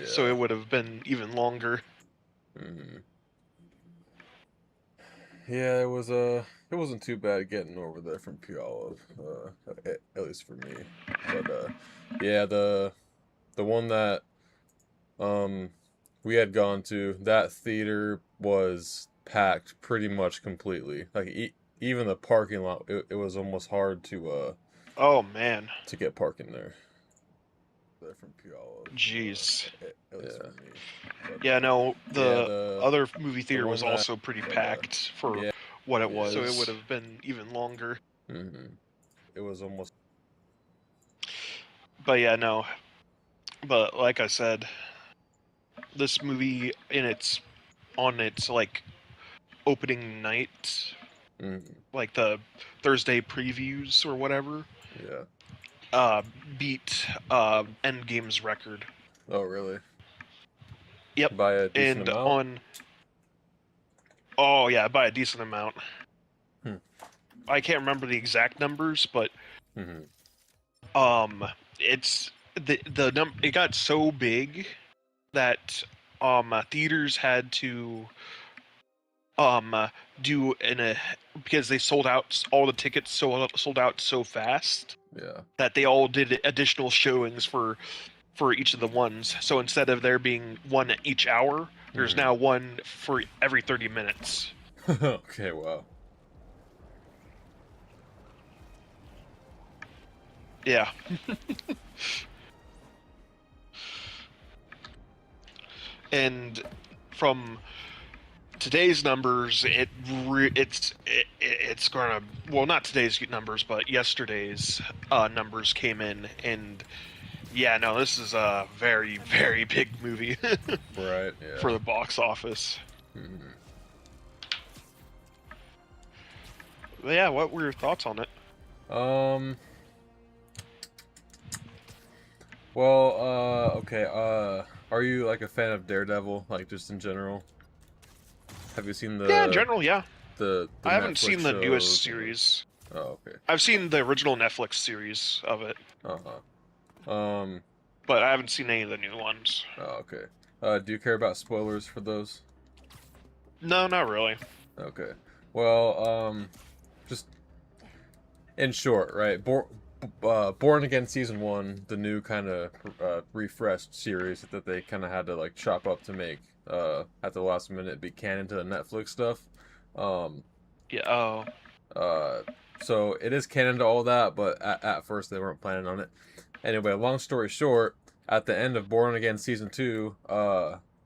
so it would have been even longer. Mm-hmm. Yeah, it wasn't too bad getting over there from Puyallup, at least for me. But yeah, the one that um we had gone to, that theater was packed pretty much completely. Like even the parking lot, it was almost hard Oh man, to get parking there. There from Puyallup, jeez. at least Yeah. for me. But Yeah, no, yeah, the other movie the theater was one that also pretty but packed for yeah, what it yeah, was, so it would have been even longer. hmm it was almost But yeah, no. But like I said, this movie on its like opening night, hmm like the Thursday previews or whatever, yeah. uh, beat Endgame's record. Oh, really? Yep, By a decent and amount? on oh yeah, by a decent amount. Hmm. I can't remember the exact numbers, but hmm um, it's it got so big that theaters had to do in a because they sold out all the tickets sold out so fast Yeah. that they all did additional showings for each of the ones. So instead of there being one each hour, there's hmm now one for every 30 minutes. Okay, wow. Yeah. And from today's numbers, it's gonna, well, not today's numbers, but yesterday's numbers came in, and yeah, no, this is a very very big movie Right, yeah. for the box office. hmm But yeah, what were your thoughts on it? Um, well, okay, are you like a fan of Daredevil, like just in general? Have you seen Yeah, in general, yeah. the I haven't Netflix seen the newest shows and series. oh, okay. I've seen the original Netflix series of it, Uh-huh. Um, but I haven't seen any of the new ones. oh, okay. Do you care about spoilers for those? No, not really. Okay. Well, just in short, right? Born Again season one, the new kind of refreshed series that they kind of had to like chop up to make at the last minute be canon to the Netflix stuff. Um, Yeah. Oh. uh, so it is canon to all that, but at first they weren't planning on it. Anyway, long story short, at the end of Born Again season two,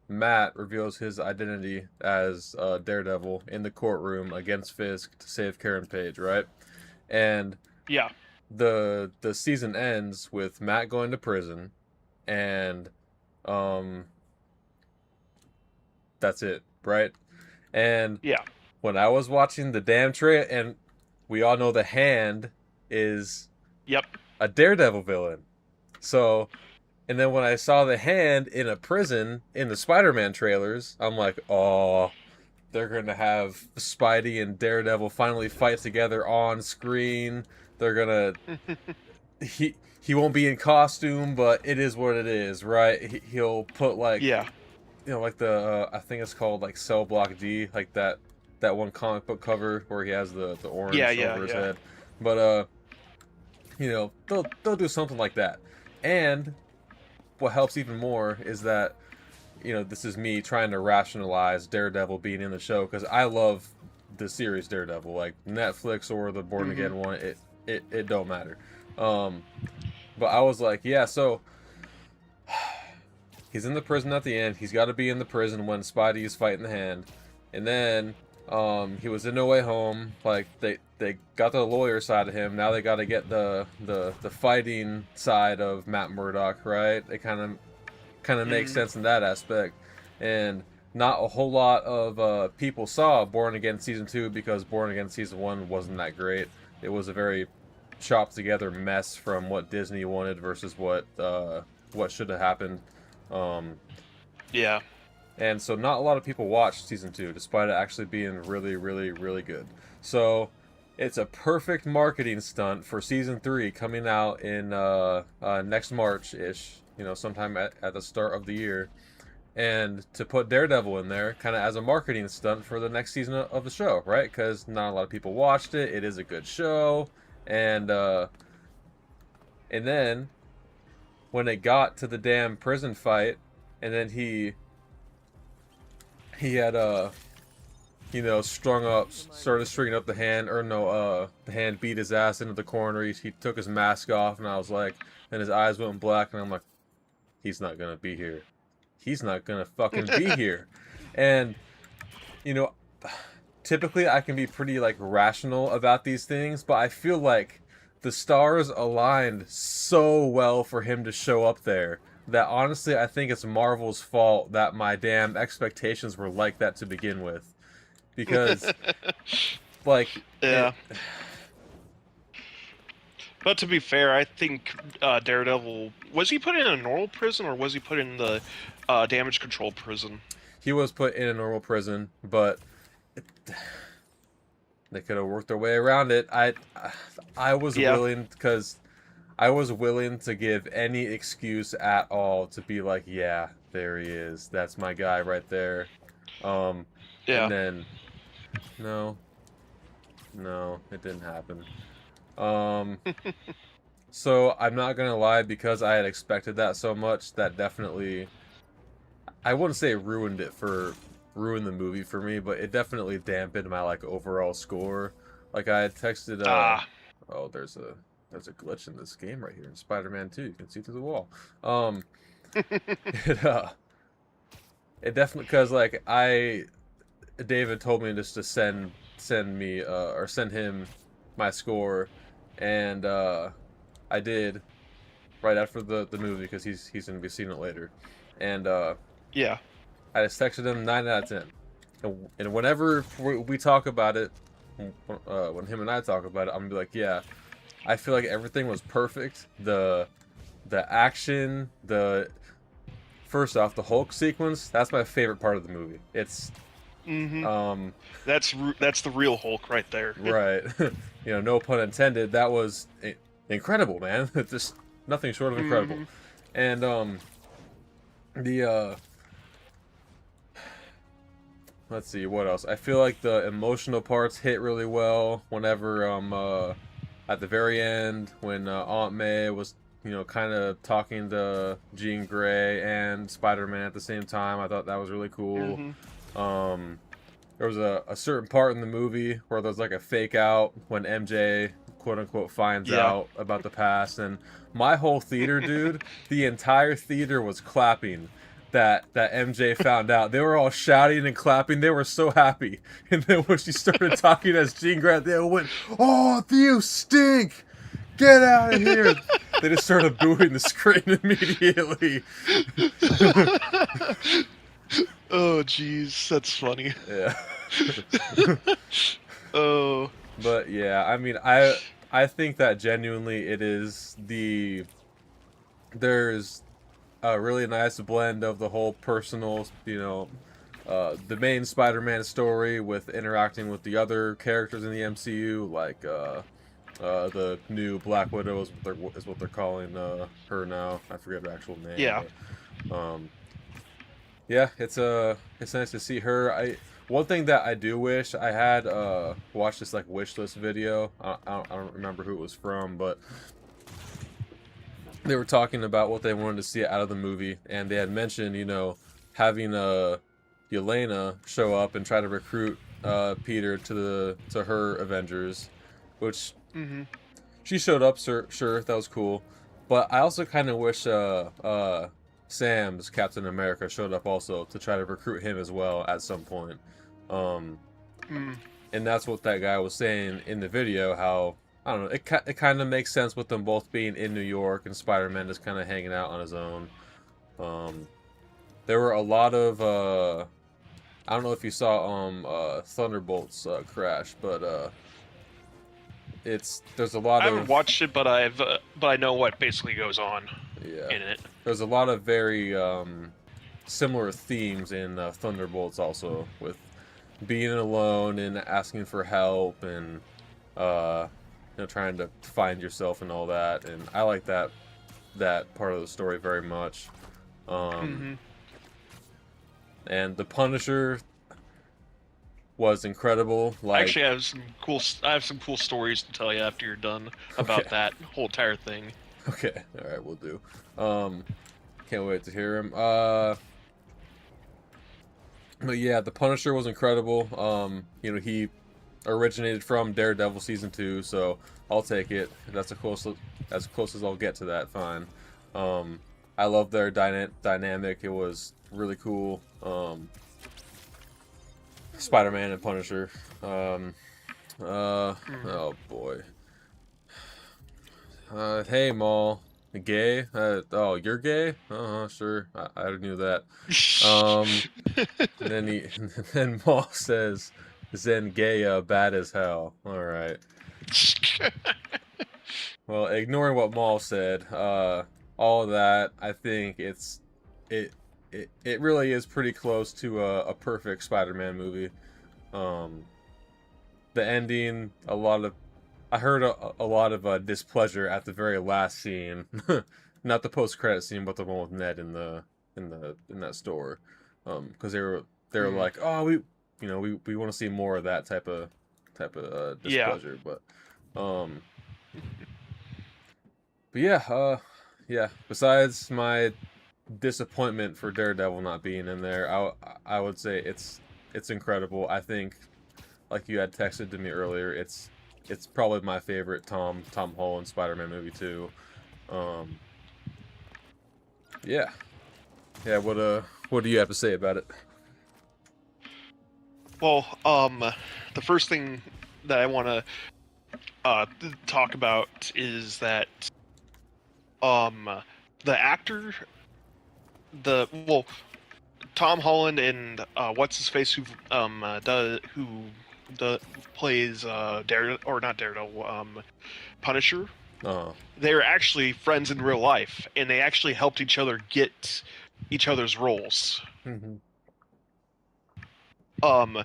Matt reveals his identity as Daredevil in the courtroom against Fisk to save Karen Page, right? And Yeah. the season ends with Matt going to prison, and um, that's it, right? And Yeah. when I was watching the damn trailer, and we all know the Hand is Yep. a Daredevil villain, so. And then when I saw the Hand in a prison in the Spider-Man trailers, I'm like, oh, they're gonna have Spidey and Daredevil finally fight together on screen. They're gonna he won't be in costume, but it is what it is, right? He'll put like Yeah. like the I think it's called like Cell Block D, like that one comic book cover where he has the Yeah. orange Yeah. over his Yeah. head. But they'll do something like that. And what helps even more is that this is me trying to rationalize Daredevil being in the show because I love the series Daredevil, like Netflix or the Born Mm-hmm. Again one. It don't matter. Um, but I was like, yeah, so he's in the prison at the end. He's got to be in the prison when Spidey is fighting the Hand, and then he was in No Way Home. Like they got the lawyer side of him. Now they got to get the fighting side of Matt Murdock, right? They kind of makes Mm-hmm. sense in that aspect. And not a whole lot of people saw Born Again season two because Born Again season one wasn't that great. It was a very chopped together mess from what Disney wanted versus what should have happened. Um, Yeah. and so not a lot of people watched season two, despite it actually being really, really, really good. So it's a perfect marketing stunt for season three coming out in next March ish. sometime at the start of the year, and to put Daredevil in there kind of as a marketing stunt for the next season of the show, right? Because not a lot of people watched it. It is a good show, and then when it got to the damn prison fight, and then he had started stringing up the hand, or no, the hand beat his ass into the corner. He took his mask off, and I was like, and his eyes went black, and I'm like, he's not gonna be here. He's not gonna fucking be here. And, you know, typically I can be pretty, like, rational about these things, but I feel like the stars aligned so well for him to show up there that honestly I think it's Marvel's fault that my damn expectations were like that to begin with. Because, like... Yeah. But to be fair, I think Daredevil... Was he put in a normal prison, or was he put in the damage control prison? He was put in a normal prison, but... They could have worked their way around it. I was willing, because I was willing to give any excuse at all to be like, yeah, there he is. That's my guy right there. And then, no, it didn't happen. So I'm not gonna lie, because I had expected that so much, that definitely, I wouldn't say ruined the movie for me, but it definitely dampened my, like, overall score. Like, I had texted, oh, there's a glitch in this game right here in Spider-Man 2. You can see through the wall. It definitely, because, like, David told me just to send me, or send him my score, and I did right after the movie, because he's going to be seeing it later. And yeah, I just texted him 9 out of 10. And whenever we talk about it, when him and I talk about it, I'm going to be like, yeah, I feel like everything was perfect. The action, first off, the Hulk sequence, that's my favorite part of the movie. It's... that's the real Hulk right there. Right. No pun intended. That was incredible, man. Just nothing short of incredible. And let's see, what else? I feel like the emotional parts hit really well whenever at the very end, when Aunt May was kind of talking to Jean Grey and Spider-Man at the same time. I thought that was really cool. There was a certain part in the movie where there's like a fake out when MJ quote unquote finds out about the past, and my whole theater, dude, the entire theater was clapping that MJ found out. They were all shouting and clapping. They were so happy. And then when she started talking as Jean Grey, they all went, "Oh, you stink! Get out of here!" They just started booing the screen immediately. Oh, jeez, that's funny. Yeah. Oh. But yeah, I mean, I think that genuinely it is there's a really nice blend of the whole personal, the main Spider-Man story with interacting with the other characters in the MCU, like the new Black Widow is what they're calling her now. I forget her actual name. Yeah. But, yeah, it's nice to see her. One thing that I do wish I had watched this like wish list video. I don't remember who it was from, but they were talking about what they wanted to see out of the movie, and they had mentioned, having Yelena show up and try to recruit Peter to her Avengers, which she showed up. Sure, that was cool, but I also kind of wish Sam's Captain America showed up also to try to recruit him as well at some point. And that's what that guy was saying in the video, how, I don't know, it kind of makes sense with them both being in New York and Spider-Man just kind of hanging out on his own. There were a lot of, I don't know if you saw Thunderbolts crash, but there's a lot of... I haven't watched it, but I know what basically goes on in it. There's a lot of very similar themes in Thunderbolts also, with being alone and asking for help and trying to find yourself and all that, and I like that that part of the story very much. Mm-hmm. And the Punisher was incredible. Like, Actually, I have some cool stories to tell you after you're done okay, about that whole entire thing. okay, all right, we'll do. Can't wait to hear him. But yeah, the Punisher was incredible. He originated from Daredevil season 2, so I'll take it. That's as close as I'll get to that. Fine. I love their dynamic. It was really cool. Spider-Man and Punisher. Oh boy. Hey, Maul. Gay? Oh, you're gay? Sure. I knew that. And then then Maul says, Zendaya bad as hell. All right. Well, ignoring what Maul said, all of that, I think it it really is pretty close to a perfect Spider-Man movie. Um, the ending, I heard a lot of displeasure at the very last scene, not the post-credit scene, but the one with Ned in that store, because they were like, oh, we want to see more of that type of Yeah. displeasure, um, but yeah, yeah. Besides my disappointment for Daredevil not being in there, I would say it's incredible. I think, like you had texted to me earlier, it's probably my favorite Tom Holland Spider-Man movie too. Um, yeah, yeah. What do you have to say about it? Well, the first thing that I want to talk about is that um, the actor, the well, Tom Holland and what's his face who plays not Daredevil, Punisher. Uh, They're actually friends in real life, and they actually helped each other get each other's roles. mm-hmm. Um,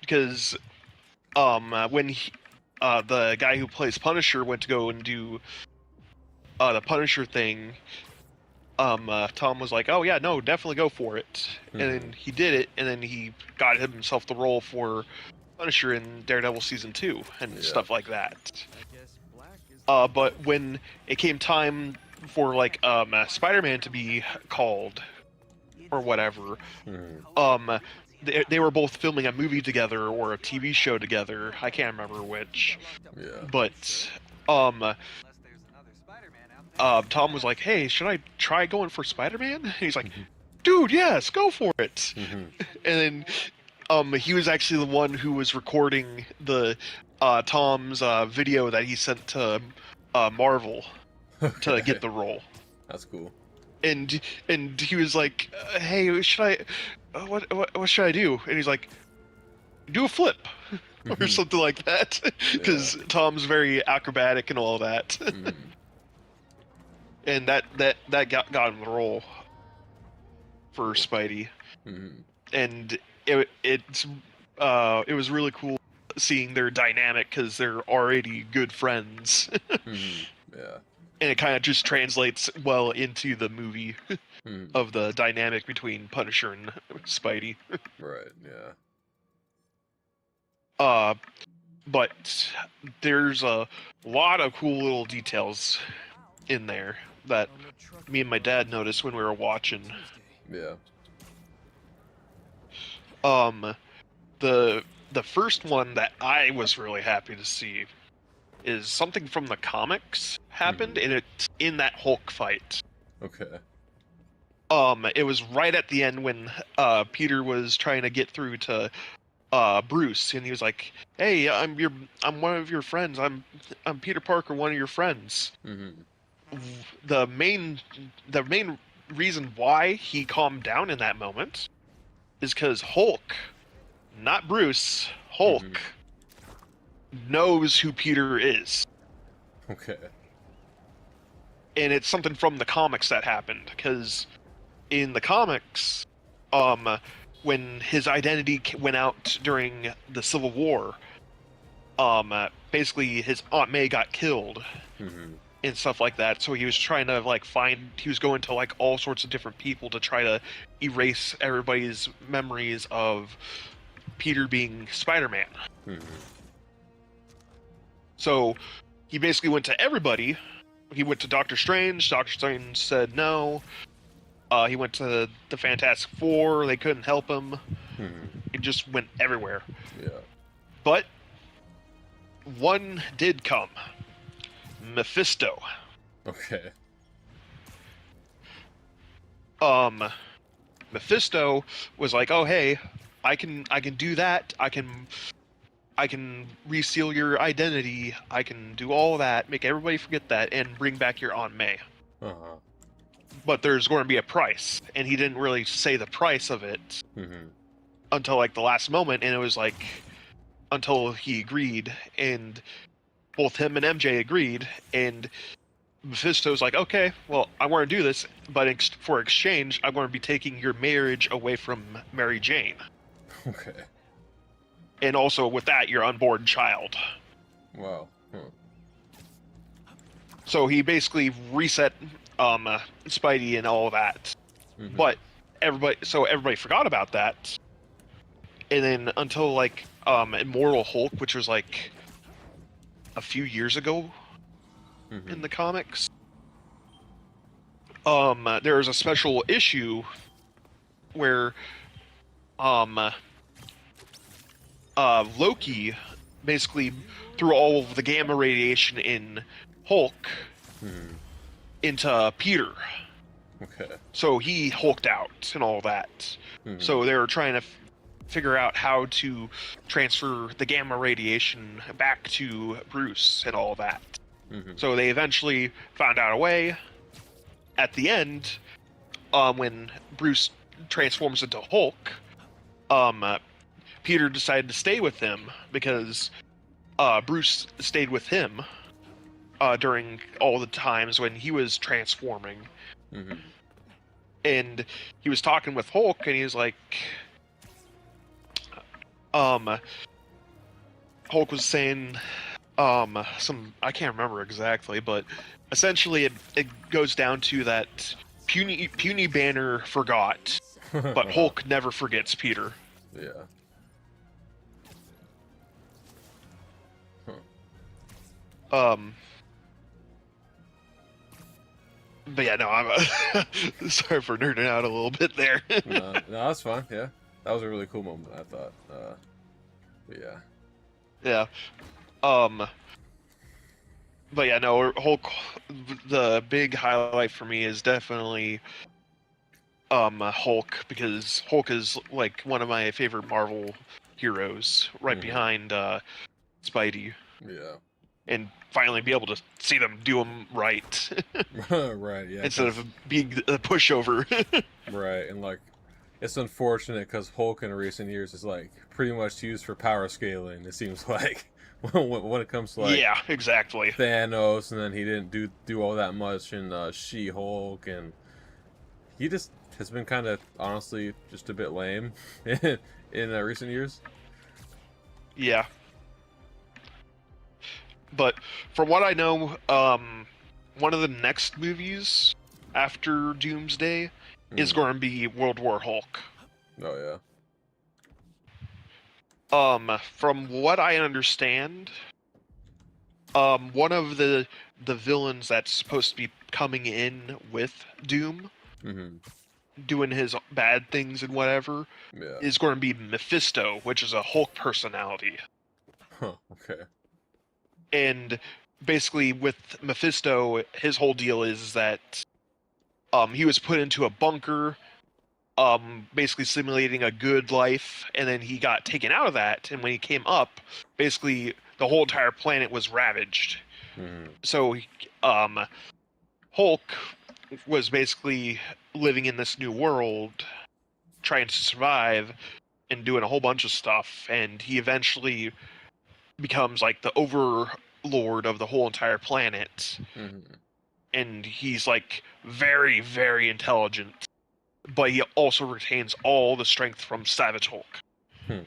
because when the guy who plays Punisher went to go and do the Punisher thing, Tom was like, "Oh yeah, no, definitely go for it," and then he did it, and then he got himself the role for Punisher in Daredevil season 2 and stuff like that. But when it came time for like Spider-Man to be called or whatever, they were both filming a movie together or a TV show together. I can't remember which. Yeah. But Tom was like, "Hey, should I try going for Spider-Man?" And he's like, "Dude, yes, go for it." And then he was actually the one who was recording the Tom's video that he sent to Marvel to get the role. That's cool. And he was like, "Hey, should I what should I do?" And he's like, "Do a flip." Or something like that, because Tom's very acrobatic and all that. And that got him the role for Spidey. And it was really cool seeing their dynamic because they're already good friends. Yeah. And it kind of just translates well into the movie of the dynamic between Punisher and Spidey. Right. Yeah. But there's a lot of cool little details in there that me and my dad noticed when we were watching. Yeah. The first one that I was really happy to see is something from the comics happened, and it's in that Hulk fight. Okay. It was right at the end when Peter was trying to get through to Bruce, and he was like, "Hey, I'm one of your friends. I'm Peter Parker, one of your friends." The main reason why he calmed down in that moment is because Hulk, not Bruce, Hulk knows who Peter is. Okay. And it's something from the comics that happened, because in the comics, when his identity went out during the Civil War, basically his Aunt May got killed. and stuff like that. So he was trying to like he was going to like all sorts of different people to try to erase everybody's memories of Peter being Spider-Man. Mhm. So he basically went to everybody. He went to Doctor Strange. Doctor Strange said no. He went to the Fantastic Four. They couldn't help him. Mhm. It just went everywhere. Yeah. But one did come. Mephisto. Okay. Mephisto was like, "Oh hey, I can do that. I can reseal your identity. I can do all that, make everybody forget that, and bring back your Aunt May. Uh-huh. But there's going to be a price." And he didn't really say the price of it Mhm. until like the last moment, and it was like until he agreed, and both him and MJ agreed, and Mephisto's like, "Okay, well, I want to do this, but for exchange, I'm going to be taking your marriage away from Mary Jane, Okay. and also with that, your unborn child." Wow. Huh. So he basically reset Spidey and all that. Mhm. But everybody forgot about that. And then until like Immortal Hulk, which was like a few years ago Mhm. in the comics, there was a special issue where Loki basically threw all of the gamma radiation in Hulk Mhm. into Peter. Okay. So he hulked out and all that. Mhm. So they were trying to figure out how to transfer the gamma radiation back to Bruce and all that. Mhm. So they eventually found out a way. At the end, when Bruce transforms into Hulk, Peter decided to stay with him because Bruce stayed with him during all the times when he was transforming. Mhm. And he was talking with Hulk, and he was like, Hulk was saying, some, I can't remember exactly, but essentially it goes down to that puny Banner forgot, but Hulk never forgets Peter. Yeah. Huh. But yeah, no, I'm sorry for nerding out a little bit there. No, that's fine. Yeah, that was a really cool moment, I thought. But yeah. Yeah. But yeah, no, Hulk. The big highlight for me is definitely Hulk, because Hulk is like one of my favorite Marvel heroes, right Mhm. behind Spidey, Yeah. and finally be able to see them do them right Right. Yeah. instead of being a pushover. Right, and like, it's unfortunate because Hulk in recent years is like pretty much used for power scaling. It seems like when it comes to like Yeah, exactly. Thanos, and then he didn't do all that much in She-Hulk, and he just has been kind of honestly just a bit lame in recent years. Yeah, but from what I know, one of the next movies after Doomsday is Mm. going to be World War Hulk. Oh yeah. From what I understand, one of the villains that's supposed to be coming in with Doom, Mm-hmm. doing his bad things and whatever, Yeah. is going to be Mephisto, which is a Hulk personality. Huh. Okay. And basically, with Mephisto, his whole deal is that he was put into a bunker, basically simulating a good life, and then he got taken out of that. And when he came up, basically the whole entire planet was ravaged. Mm-hmm. So, Hulk was basically living in this new world, trying to survive and doing a whole bunch of stuff, and he eventually becomes like the overlord of the whole entire planet. Mm-hmm. And he's like very, very intelligent, but he also retains all the strength from Savage Hulk. Hmm.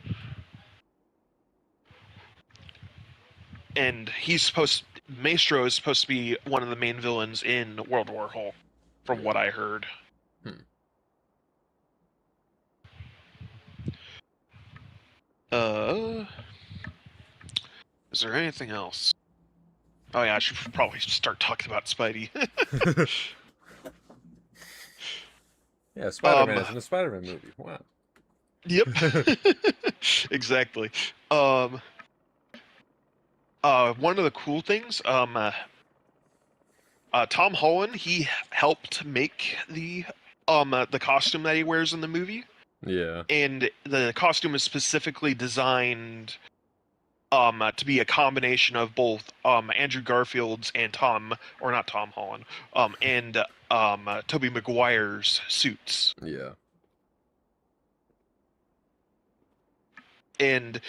And he's supposed Maestro is supposed to be one of the main villains in World War Hulk, from what I heard. Is there anything else? Oh yeah, I should probably start talking about Spidey. Yeah, Spider-Man is in a Spider-Man movie. Wow. Yep. Exactly. One of the cool things, Tom Holland, he helped make the costume that he wears in the movie. Yeah. And the costume is specifically designed to be a combination of both Andrew Garfield's and not Tom Holland, and Tobey Maguire's suits. Yeah. And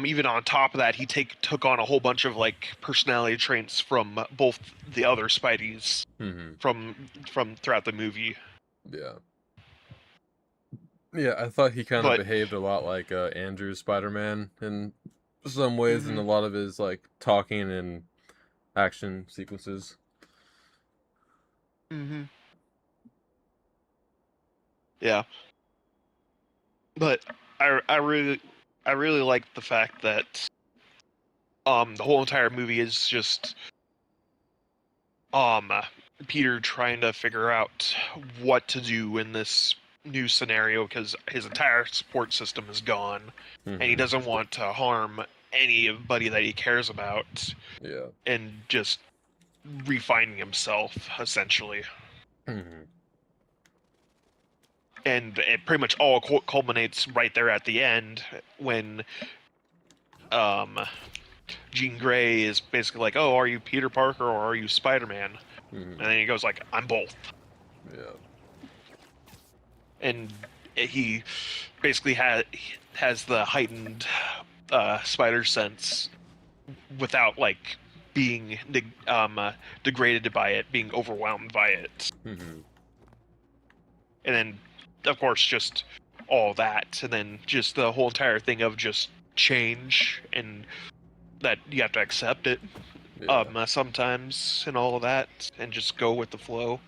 even on top of that, he took on a whole bunch of like personality traits from both the other Spideys from throughout the movie. Yeah. Yeah, I thought he kind of behaved a lot like Andrew's Spider-Man in some ways, in a lot of his like talking and action sequences. Yeah. But I really like the fact that the whole entire movie is just Peter trying to figure out what to do in this new scenario, because his entire support system is gone, and he doesn't want to harm anybody that he cares about. Yeah. And just refining himself, essentially. And it pretty much all culminates right there at the end when Jean Grey is basically like, "Oh, are you Peter Parker or are you Spider-Man?" And then he goes like, "I'm both." Yeah. And he basically has the heightened spider sense without like being degraded by it, being overwhelmed by it. And then, of course, just all that, and then just the whole entire thing of just change, and that you have to accept it sometimes, and all of that, and just go with the flow.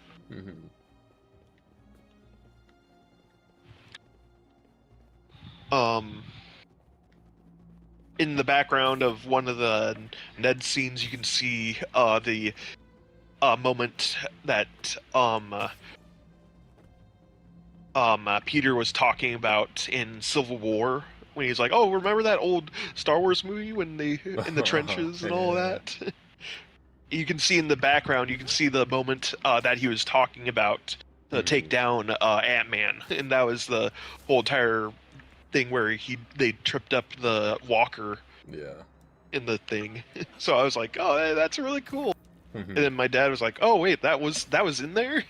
In the background of one of the Ned scenes, you can see the moment that Peter was talking about in Civil War, when he's like, "Oh, remember that old Star Wars movie when they in the trenches and all that?" You can see in the background, you can see the moment that he was talking about to take down Ant-Man, and that was the whole entire thing where they tripped up the walker in the thing. So I was like, "Oh, that's really cool." And then my dad was like, "Oh, wait, that was in there?"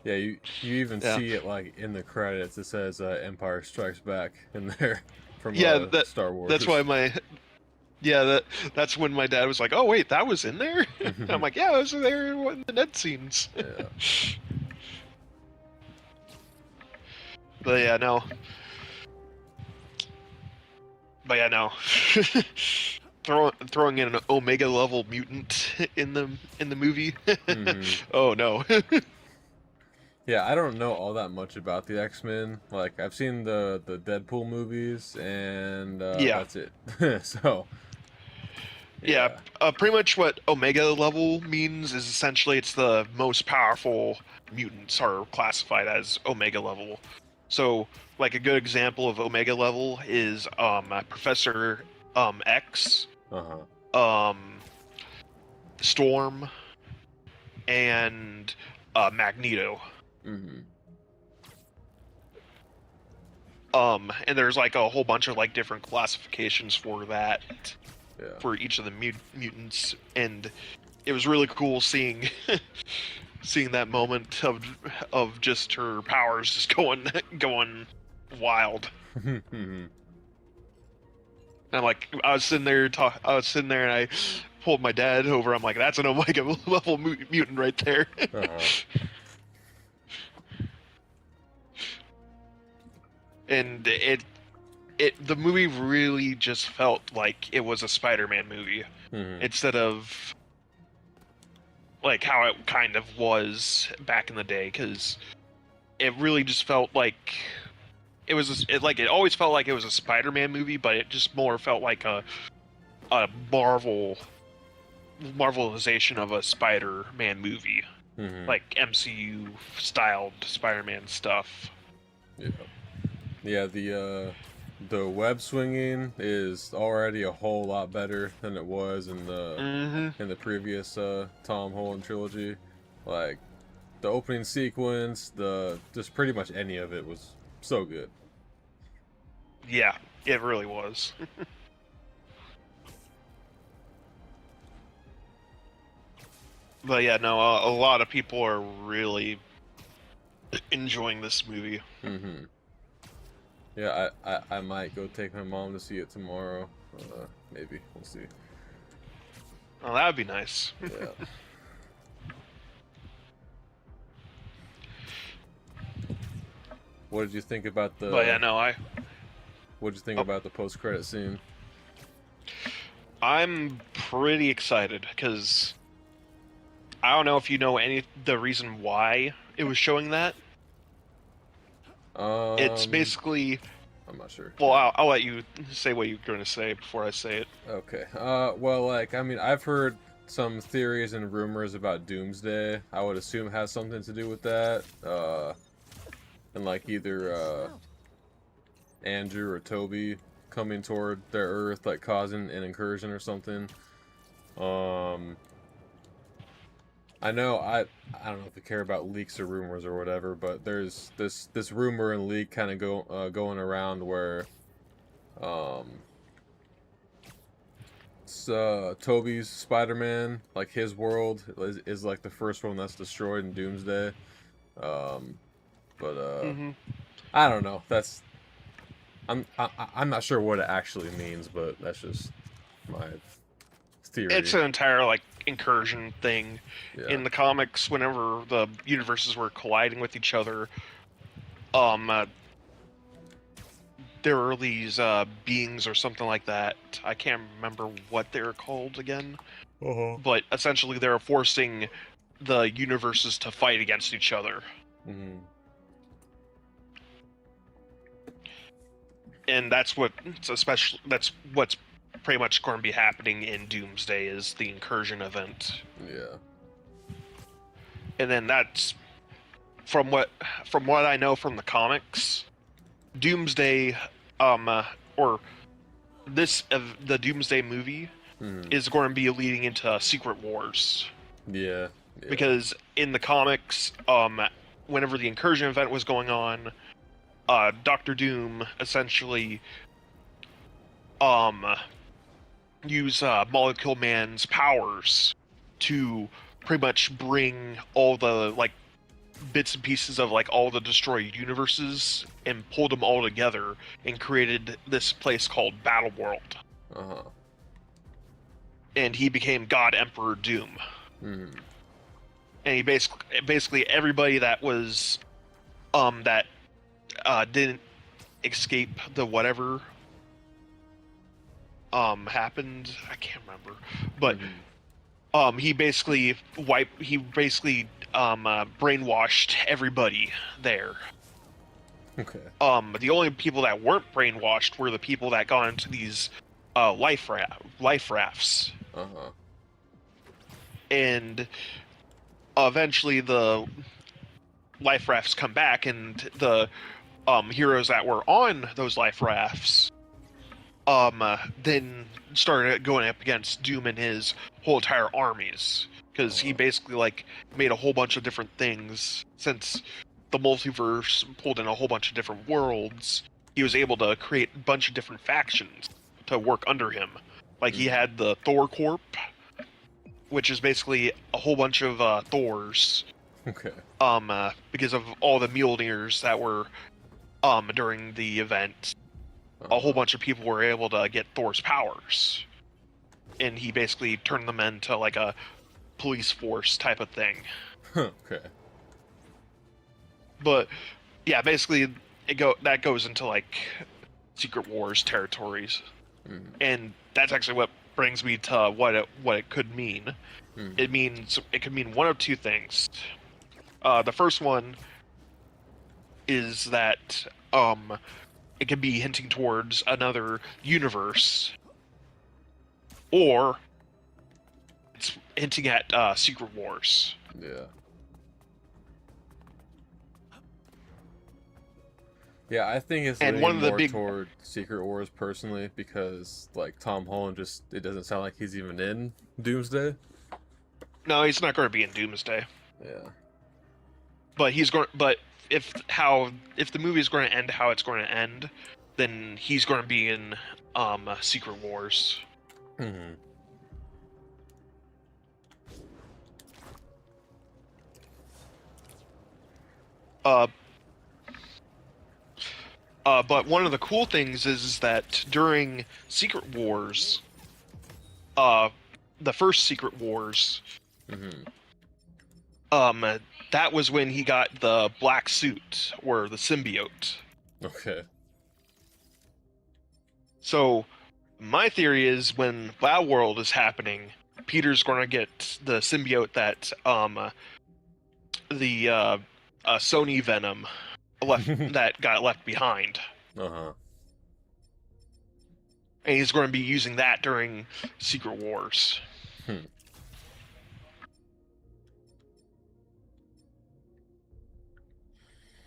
Yeah, you even see it like in the credits. It says Empire Strikes Back in there from Star Wars. That's why that's when my dad was like, "Oh wait, that was in there?" I'm like, "Yeah, it was there in the Ned scenes." Yeah. But yeah, no. Throwing in an Omega level mutant in the movie. Oh no. Yeah, I don't know all that much about the X-Men. Like, I've seen the Deadpool movies, and that's it. So, yeah, pretty much what Omega level means is essentially it's the most powerful mutants are classified as Omega level. So, like, a good example of Omega level is Professor X, Storm, and Magneto. And there's like a whole bunch of like different classifications for that, for each of the mutants, and it was really cool seeing that moment of just her powers just going wild. And I'm like, I was sitting there and I pulled my dad over. I'm like, "That's an Omega level mutant right there." And the movie really just felt like it was a Spider-Man movie instead of like how it kind of was back in the day, because it really just felt like it was it always felt like it was a Spider-Man movie, but it just more felt like a Marvelization of a Spider-Man movie, like MCU styled Spider-Man stuff. Yeah, the web swinging is already a whole lot better than it was in the previous Tom Holland trilogy. Like the opening sequence, just pretty much any of it was so good. Yeah, it really was. But yeah, no, a lot of people are really enjoying this movie. Yeah, I might go take my mom to see it tomorrow. Maybe we'll see. Oh, that would be nice. Yeah. What did you think about the? But yeah, no, What did you think about the post-credit scene? I'm pretty excited because I don't know if you know the reason why it was showing that. It's basically. I'm not sure. Well, I'll let you say what you're going to say before I say it. Okay. Well, like, I mean, I've heard some theories and rumors about Doomsday. I would assume it has something to do with that. And like either Andrew or Toby coming toward their Earth, like causing an incursion or something. I know I don't know if you care about leaks or rumors or whatever, but there's this rumor and leak kind of going around where Toby's Spider-Man, like his world is like the first one that's destroyed in Doomsday. I don't know. I'm not sure what it actually means, but that's just my theory. It's an entire like incursion thing. Yeah. In the comics. Whenever the universes were colliding with each other, there were these beings or something like that. I can't remember what they're called again. But essentially, they're forcing the universes to fight against each other. And that's what's pretty much going to be happening in Doomsday is the incursion event. Yeah. And then that's from what I know from the comics, Doomsday or the Doomsday movie is going to be leading into Secret Wars. Yeah. Because in the comics, whenever the incursion event was going on, Doctor Doom essentially use Molecule Man's powers to pretty much bring all the like bits and pieces of like all the destroyed universes and pulled them all together and created this place called Battle World. And he became God Emperor Doom. And he basically everybody that was that didn't escape the whatever happened, I can't remember, but he basically brainwashed everybody there. Okay. The only people that weren't brainwashed were the people that got into these life rafts. And eventually the life rafts come back, and the heroes that were on those life rafts then started going up against Doom and his whole entire armies, because he basically like made a whole bunch of different things. Since the multiverse pulled in a whole bunch of different worlds, he was able to create a bunch of different factions to work under him. Like he had the Thor Corp, which is basically a whole bunch of Thors. Okay. Because of all the Mjolnirs that were during the event, a whole bunch of people were able to get Thor's powers, and he basically turned them into like a police force type of thing. Okay. But yeah, basically that goes into like Secret Wars territories, Mm. and that's actually what brings me to what it could mean. Mm. It could mean one of two things. The first one is that it could be hinting towards another universe, or it's hinting at Secret Wars. Yeah. Yeah, I think it's And leaning one of the more big toward Secret Wars personally because like Tom Holland it doesn't sound like he's even in Doomsday. No, he's not going to be in Doomsday. Yeah. But if the movie is going to end how it's going to end, then he's going to be in Secret Wars. Mm-hmm. But one of the cool things is that during Secret Wars, the first Secret Wars, Mm-hmm. that was when he got the black suit or the symbiote. Okay. So my theory is when Wow World is happening, Peter's going to get the symbiote that the Sony Venom that got left behind. Uh-huh. And he's going to be using that during Secret Wars. Hmm.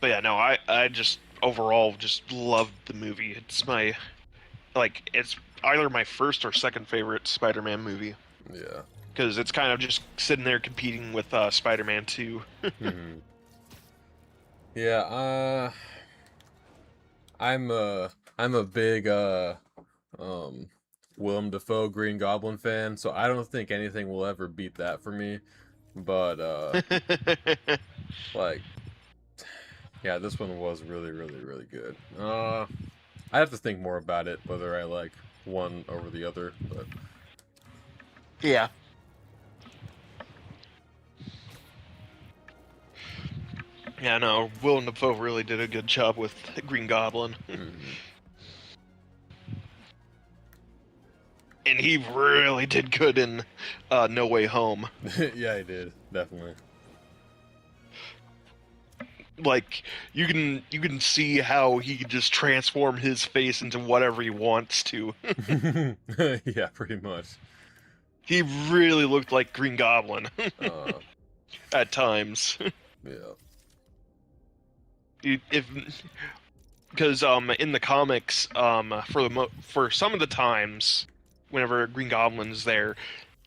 But yeah, no, I just overall just loved the movie. It's it's either my first or second favorite Spider-Man movie. Yeah. Because it's kind of just sitting there competing with Spider-Man 2. Mm-hmm. Yeah, I'm a big Willem Dafoe Green Goblin fan, so I don't think anything will ever beat that for me. But like yeah, this one was really, really, really good. I have to think more about it, whether I like one over the other, but Yeah. Yeah, no, Willem Dafoe really did a good job with Green Goblin. mhm. And he really did good in No Way Home. Yeah, I did, definitely. Like, you can see how he can just transform his face into whatever he wants to. Yeah, pretty much. He really looked like Green Goblin Uh, at times. yeah. Because in the comics, for some of the times, whenever Green Goblin's there,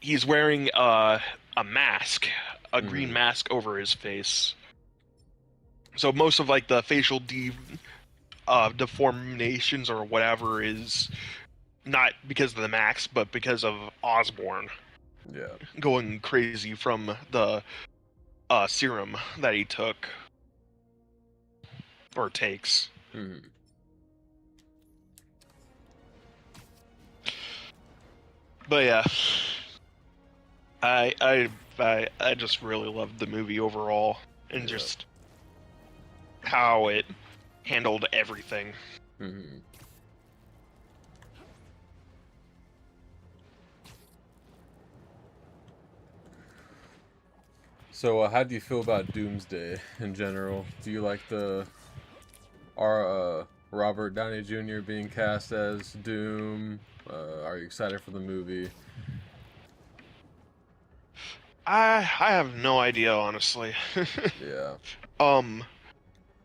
he's wearing a mask, a green mask over his face. So most of like the facial deformations or whatever is not because of the mask, but because of Osborn Yeah. going crazy from the serum that he took or takes. Mhm. But yeah, I just really loved the movie overall, and Yeah. just how it handled everything. Mhm. So, how do you feel about Doomsday in general? Do you like our Robert Downey Jr. being cast as Doom? Are you excited for the movie? I have no idea, honestly. Yeah.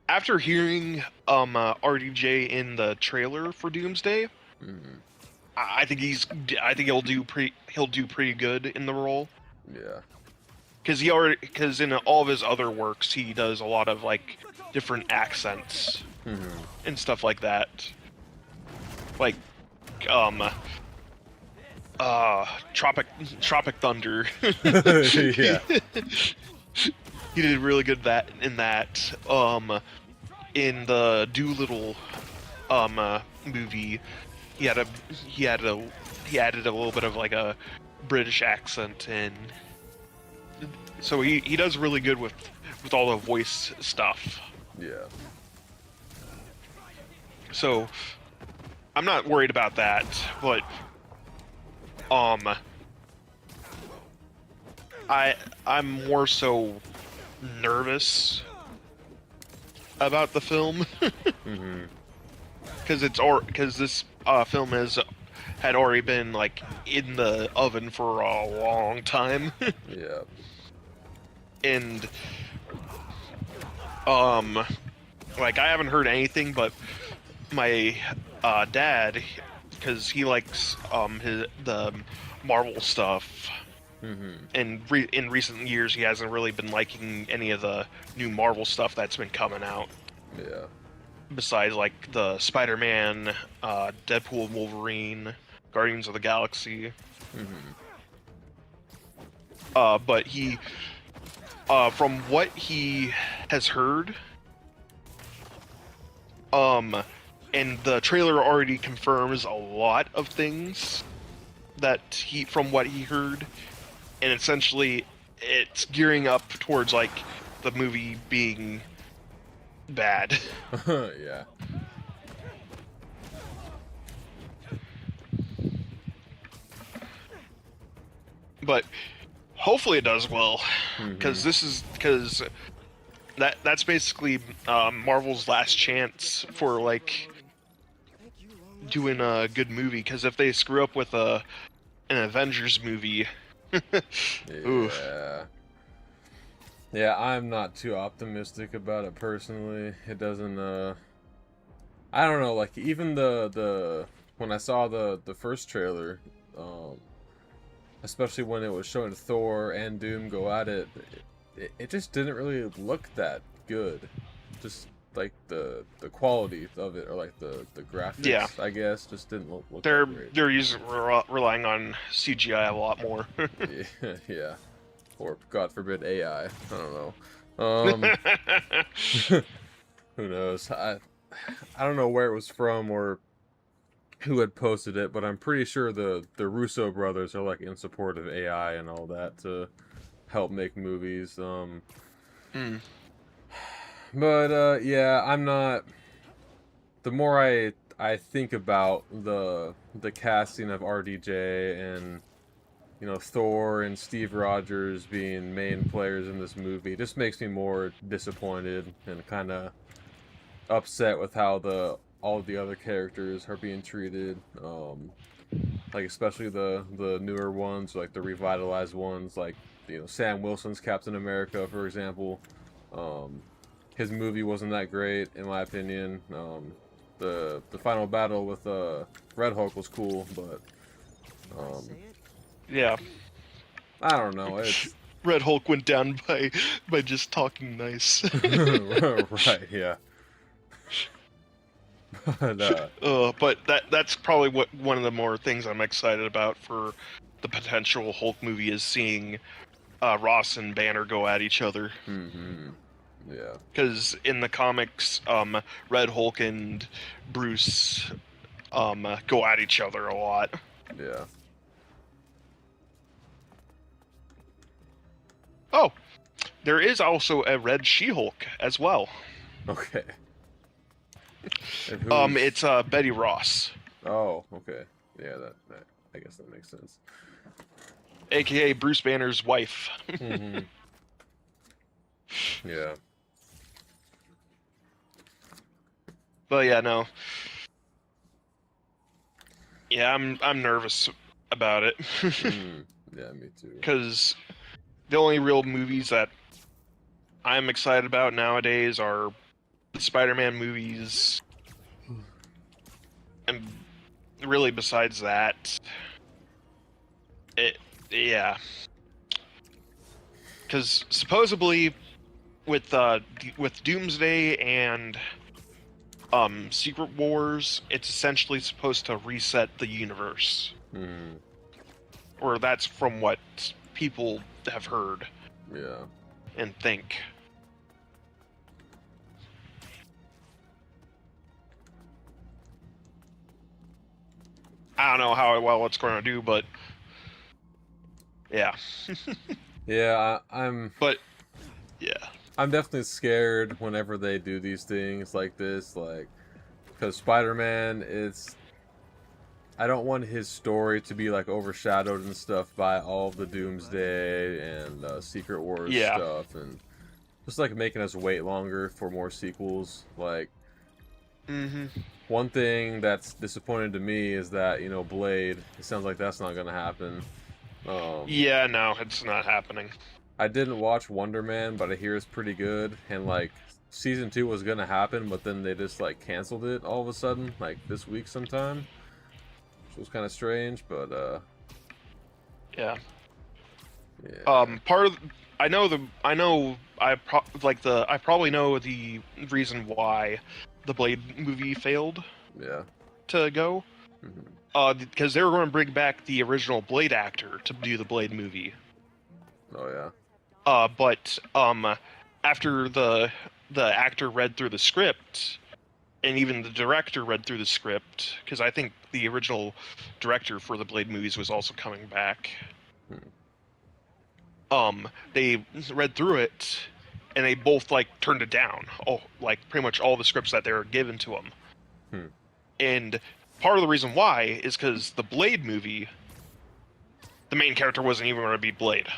After hearing RDJ in the trailer for Doomsday, Mhm. I think he'll do pretty good in the role. Yeah. Because in all of his other works he does a lot of like different accents Mhm. and stuff like that. Like Tropic Thunder. Yeah. He did really good in that. In the Doolittle movie, he added a little bit of like a British accent, and so he does really good with all the voice stuff. Yeah. So I'm not worried about that, but um, I'm more so nervous about the film Mm-hmm. because this film had already been like in the oven for a long time, Yeah. and um, like I haven't heard anything, but my dad, because he likes the Marvel stuff, Mm-hmm. and in recent years he hasn't really been liking any of the new Marvel stuff that's been coming out. Yeah. Besides like the Spider-Man, Deadpool, Wolverine, Guardians of the Galaxy. Mm-hmm. But he, from what he has heard, and the trailer already confirms a lot of things from what he heard, and essentially it's gearing up towards like the movie being bad. Yeah. But hopefully it does well, Mm-hmm. because that's basically Marvel's last chance for like doing a good movie. Because if they screw up with an Avengers movie, ooh, Yeah. Yeah, I'm not too optimistic about it personally. It doesn't I don't know, like even the when I saw the first trailer, um especially when it was showing Thor and Doom go at it, it just didn't really look that good. Just like the quality of it, or like the yeah, graphics, I guess, just didn't look that great. they're relying on CGI a lot more. Yeah, yeah. Or God forbid AI. I don't know. Um, who knows? I don't know where it was from or who had posted it, but I'm pretty sure the Russo brothers are like in support of AI and all that to help make movies. Mm, But yeah, I'm not. The more I think about the casting of RDJ and Thor and Steve Rogers being main players in this movie, it just makes me more disappointed and kind of upset with how all of the other characters are being treated. Like especially the newer ones, like the revitalized ones, like Sam Wilson's Captain America, for example. Um, his movie wasn't that great in my opinion. The final battle with Red Hulk was cool, but um, yeah, I don't know. It's Red Hulk went down by just talking nice. right, yeah. But But that's probably one of the more things I'm excited about for the potential Hulk movie is seeing Ross and Banner go at each other. hmm yeah, Because in the comics, Red Hulk and Bruce go at each other a lot. yeah. Oh, there is also a Red She-Hulk as well. Okay. And who's? It's Betty Ross, Oh, okay. Yeah, that I guess that makes sense. aka Bruce Banner's wife. hmm Yeah. But yeah, no. Yeah, I'm nervous about it. Yeah, me too. Because the only real movies that I'm excited about nowadays are the Spider-Man movies, and really besides that, it yeah. Because supposedly with Doomsday and Secret Wars, it's essentially supposed to reset the universe, Hmm. or that's from what people have heard Yeah. and think. I don't know how well it's going to do, but yeah. Yeah, I'm But yeah, I'm definitely scared whenever they do these things like this, like because Spider-Man, I don't want his story to be like overshadowed and stuff by all of the Doomsday and Secret Wars Yeah. stuff, and just like making us wait longer for more sequels. Like, Mm-hmm. one thing that's disappointing to me is that, Blade, it sounds like that's not gonna happen. Yeah, no, it's not happening. I didn't watch Wonder Man, but I hear it's pretty good, and like season 2 was gonna happen, but then they just like canceled it all of a sudden, like this week sometime, which was kind of strange, but Yeah. yeah. Part of I probably know the reason why the Blade movie failed Yeah. to go. Hmm. Because they were going to bring back the original Blade actor to do the Blade movie. Oh yeah. But after the actor read through the script, and even the director read through the script, because I think the original director for the Blade movies was also coming back. They read through it, and they both like turned it down. Oh, like pretty much all the scripts that they were given to them. Hmm. And part of the reason why is because the Blade movie, the main character wasn't even going to be Blade.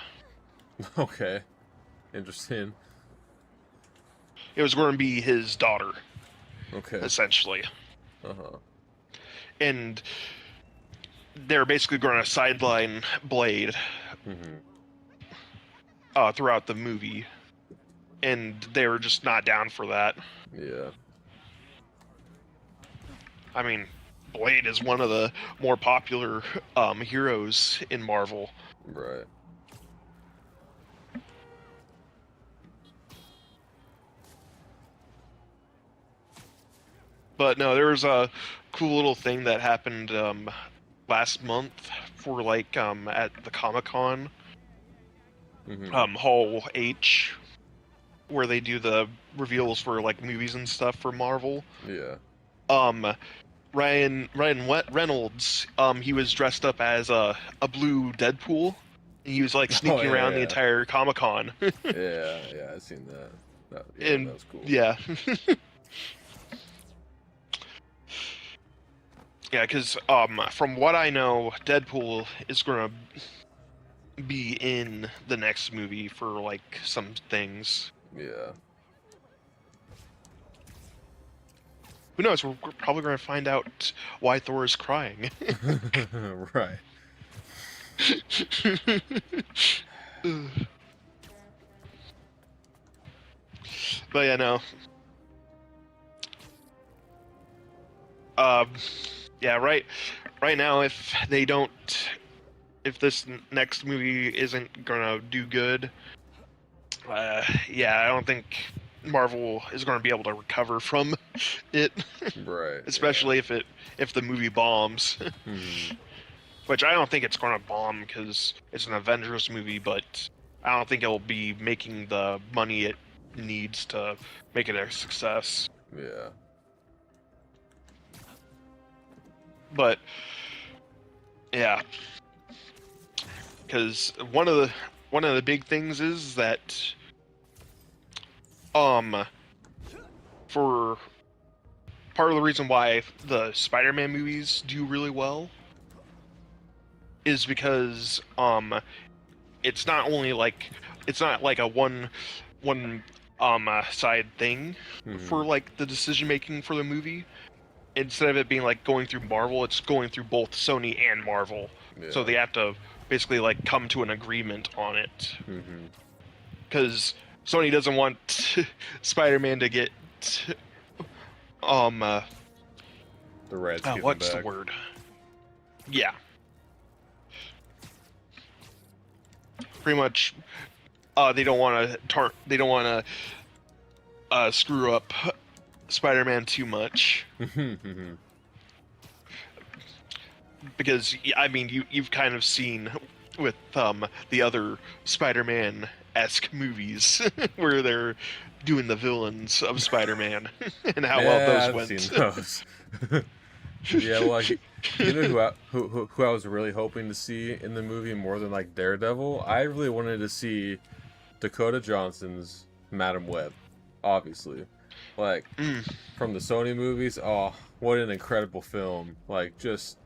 Okay. Interesting. It was going to be his daughter, Okay. essentially. Uh-huh. And they're basically going to sideline Blade Hmm. throughout the movie, and they were just not down for that. Yeah. I mean, Blade is one of the more popular heroes in Marvel. Right. But no, there was a cool little thing that happened last month for like at the Comic-Con Hmm. Hall H, where they do the reveals for like movies and stuff for Marvel. Yeah. Um, Reynolds, he was dressed up as a blue Deadpool. He was like Oh sneaking around the yeah. entire Comic-Con. Yeah. Yeah. I've seen that. Yeah, And that was cool. yeah. Yeah, because from what I know, Deadpool is gonna be in the next movie for like some things. Yeah. Who knows? We're probably gonna find out why Thor is crying. Right. But yeah, no. Um, yeah, right now, if they don't, if this next movie isn't gonna do good, yeah, I don't think Marvel is gonna be able to recover from it, Right. especially if the movie bombs. Yeah. Hmm. Which I don't think it's gonna bomb because it's an Avengers movie, but I don't think it'll be making the money it needs to make it a success. Yeah. But yeah, because one of the big things is that for part of the reason why the Spider-Man movies do really well is because it's not only like it's not like a one side thing Hmm. for like the decision making for the movie. Instead of it being like going through Marvel, it's going through both Sony and Marvel. Yeah. So they have to basically like come to an agreement on it. Hmm. Because Sony doesn't want Spider-Man to get The Reds give him what's the back. word? Yeah. Pretty much they don't want to screw up Spider-Man too much. Mhm. Because I mean you've kind of seen with the other Spider-Man-esque movies where they're doing the villains of Spider-Man and how well Yeah, those I've went. seen those. Yeah, well, like, you know who I was really hoping to see in the movie more than like Daredevil? I really wanted to see Dakota Johnson's Madam Web, obviously. Like, Mm, from the Sony movies, oh, what an incredible film. Like, just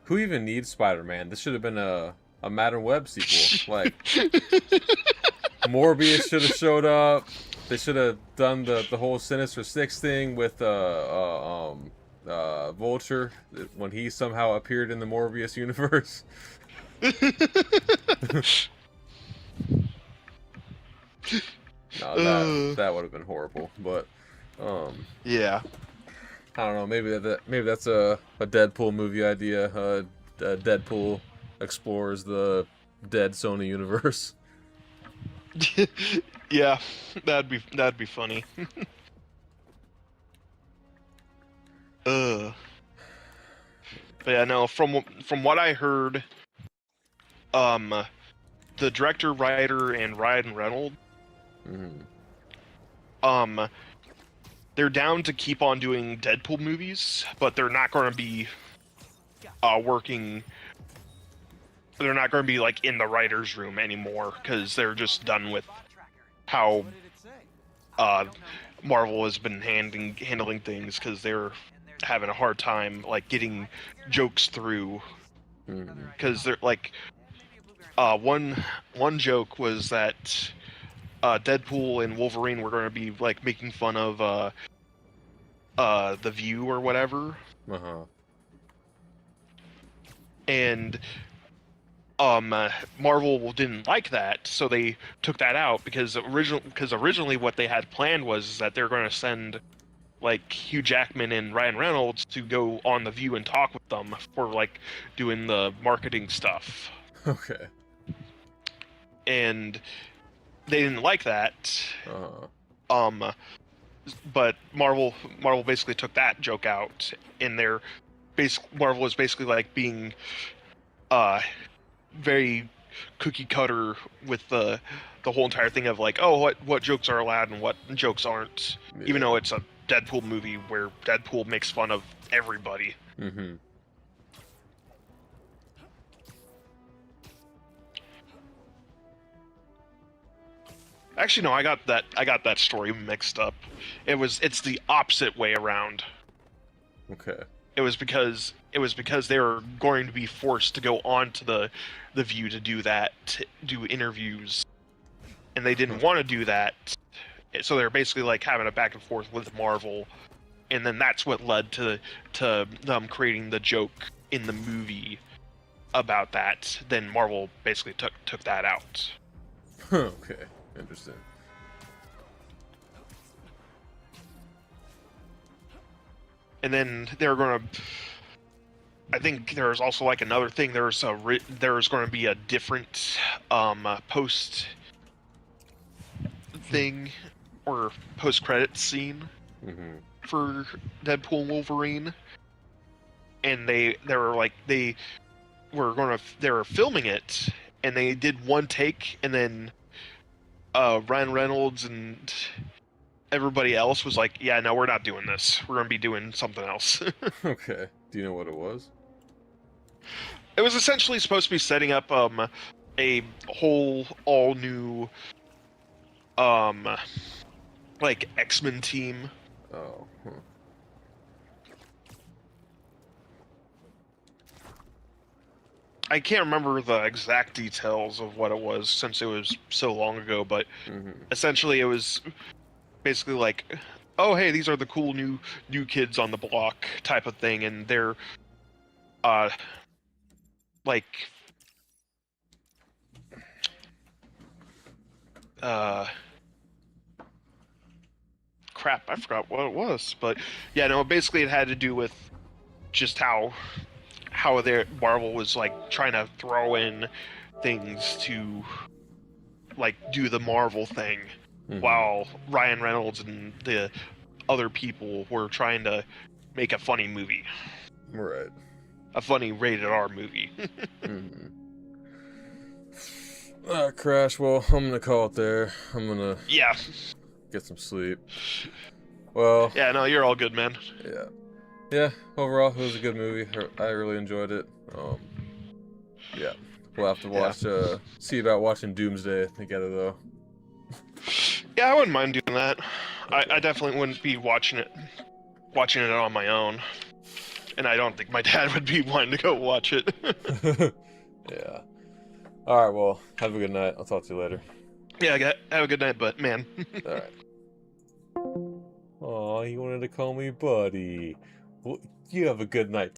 who even needs Spider-Man? This should have been a Madam Web sequel. Like, Morbius should have showed up. They should have done the whole Sinister Six thing with Vulture when he somehow appeared in the Morbius universe. No, that would have been horrible. But yeah. I don't know. Maybe that's a Deadpool movie idea. Deadpool explores the dead Sony universe. Yeah, that'd be funny. But yeah, no. From what I heard, the director, writer, and Ryan Reynolds, they're down to keep on doing Deadpool movies, but they're not going to be working. They're not going to be like in the writers' room anymore because they're just done with how Marvel has been handling things because they're having a hard time like getting jokes through because they're like one joke was that Deadpool and Wolverine were going to be like making fun of The View or whatever, and Marvel didn't like that, so they took that out because originally what they had planned was that they're going to send like Hugh Jackman and Ryan Reynolds to go on The View and talk with them for like doing the marketing stuff. Okay. And they didn't like that. But Marvel basically took that joke out, and Marvel was basically like being very cookie cutter with the whole entire thing of like, oh, what jokes are allowed and what jokes aren't, even though it's a Deadpool movie where Deadpool makes fun of everybody. Actually, no, I got that story mixed up. It's the opposite way around. Okay. It was because they were going to be forced to go on to the View to do that, to do interviews, and they didn't want to do that. So they're basically like having a back and forth with Marvel, and then that's what led to them creating the joke in the movie about that. Then Marvel basically took that out. Okay, interesting. And then they're gonna. I think there's also like another thing. There's going to be a different post thing or post credit scene for Deadpool and Wolverine, and they were filming it, and they did one take, and then Ryan Reynolds and everybody else was like, yeah, no, we're not doing this. We're going to be doing something else. Okay. Do you know what it was? It was essentially supposed to be setting up a whole all new like X-Men team. Oh. I can't remember the exact details of what it was since it was so long ago, but essentially it was basically like, oh hey, these are the cool new kids on the block type of thing, and they're like crap, I forgot what it was, but yeah, no, basically it had to do with just how their Marvel was like trying to throw in things to like do the Marvel thing, while Ryan Reynolds and the other people were trying to make a funny movie. Right. A funny rated R movie. Crash, well, I'm gonna call it there. I'm gonna get some sleep. Well, yeah, no, you're all good, man. Yeah, overall it was a good movie. I really enjoyed it. Yeah, we'll have to watch see about watching Doomsday together though. Yeah, I wouldn't mind doing that. I definitely wouldn't be watching it on my own. And I don't think my dad would be wanting to go watch it. Yeah. All right. Well, have a good night. I'll talk to you later. Yeah, have a good night, but man. All right. Oh, he wanted to call me buddy. Well, you have a good night